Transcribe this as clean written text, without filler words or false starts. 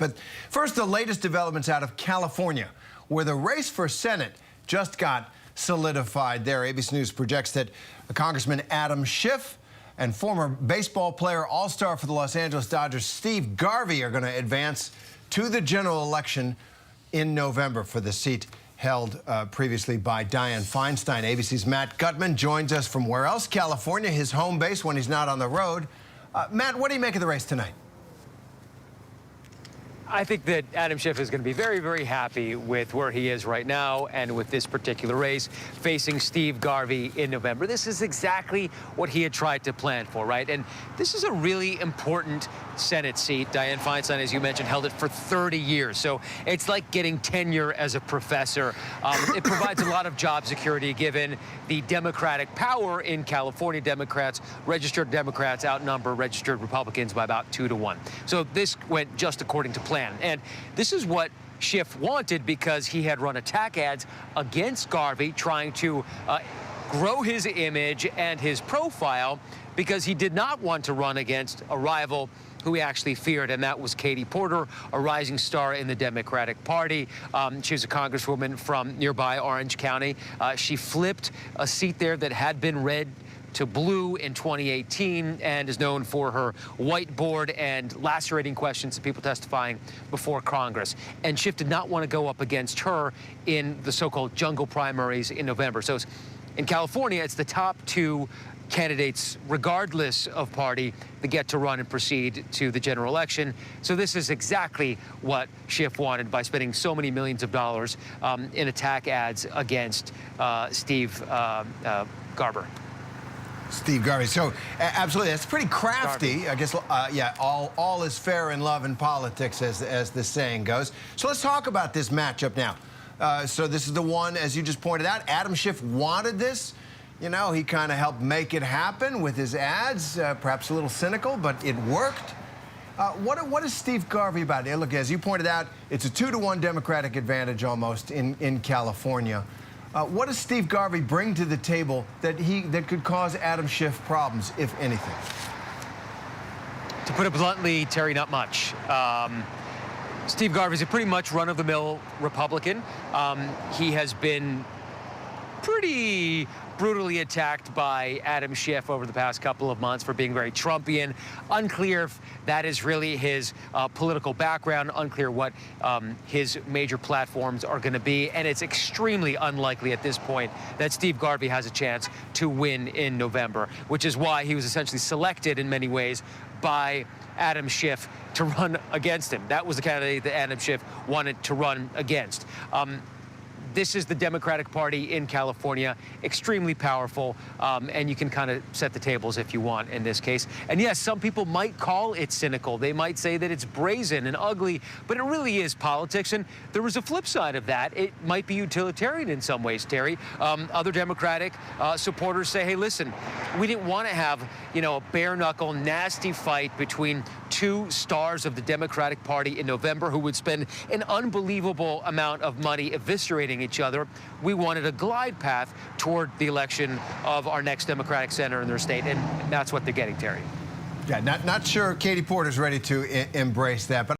But first, the latest developments out of California, where the race for Senate just got solidified there. ABC News projects that Congressman Adam Schiff and former baseball player, all-star for the Los Angeles Dodgers, Steve Garvey, are going to advance to the general election in November for the seat held previously by Dianne Feinstein. ABC's Matt Gutman joins us from where else? California, his home base when he's not on the road. Matt, what do you make of the race tonight? I think that Adam Schiff is going to be very, very happy with where he is right now and with this particular race, facing Steve Garvey in November. This is exactly what he had tried to plan for, right? And this is a really important Senate seat. Dianne Feinstein, as you mentioned, held it for 30 years. So it's like getting tenure as a professor. It provides a lot of job security given the Democratic power in California. Democrats, registered Democrats outnumber registered Republicans by about 2 to 1. So this went just according to plan. And this is what Schiff wanted because he had run attack ads against Garvey, trying to grow his image and his profile, because he did not want to run against a rival who he actually feared, and that was Katie Porter, a rising star in the Democratic Party. She was a congresswoman from nearby Orange County. She flipped a seat there that had been red to blue in 2018 and is known for her whiteboard and lacerating questions to people testifying before Congress. And Schiff did not want to go up against her in the so-called jungle primaries in November. So in California, it's the top 2 candidates, regardless of party, that get to run and proceed to the general election. So this is exactly what Schiff wanted by spending so many millions of dollars in attack ads against Steve Garvey. Steve Garvey. So absolutely, that's pretty crafty. I guess, yeah, all is fair in love and politics, as the saying goes. So let's talk about this matchup now. So this is the one, as you just pointed out, Adam Schiff wanted this. You know, he kind of helped make it happen with his ads, perhaps a little cynical, but it worked. What is Steve Garvey about? Look, as you pointed out, it's a 2 to 1 Democratic advantage almost in California. What does Steve Garvey bring to the table that could cause Adam Schiff problems, if anything? To put it bluntly, Terry, not much. Steve Garvey's a pretty much run-of-the-mill Republican. He has been pretty brutally attacked by Adam Schiff over the past couple of months for being very Trumpian. Unclear if that is really his political background, unclear what his major platforms are going to be, and it's extremely unlikely at this point that Steve Garvey has a chance to win in November, which is why he was essentially selected in many ways by Adam Schiff to run against him. That was the candidate that Adam Schiff wanted to run against. This is the Democratic Party in California, extremely powerful, and you can kind of set the tables if you want in this case. And yes, some people might call it cynical. They might say that it's brazen and ugly, but it really is politics. And there was a flip side of that. It might be utilitarian in some ways, Terry. Other Democratic supporters say, hey, listen, we didn't want to have, you know, a bare-knuckle, nasty fight between 2 stars of the Democratic Party in November who would spend an unbelievable amount of money eviscerating each other. We wanted a glide path toward the election of our next Democratic senator in their state, and that's what they're getting, Terry. Yeah, not sure Katie Porter's ready to embrace that, but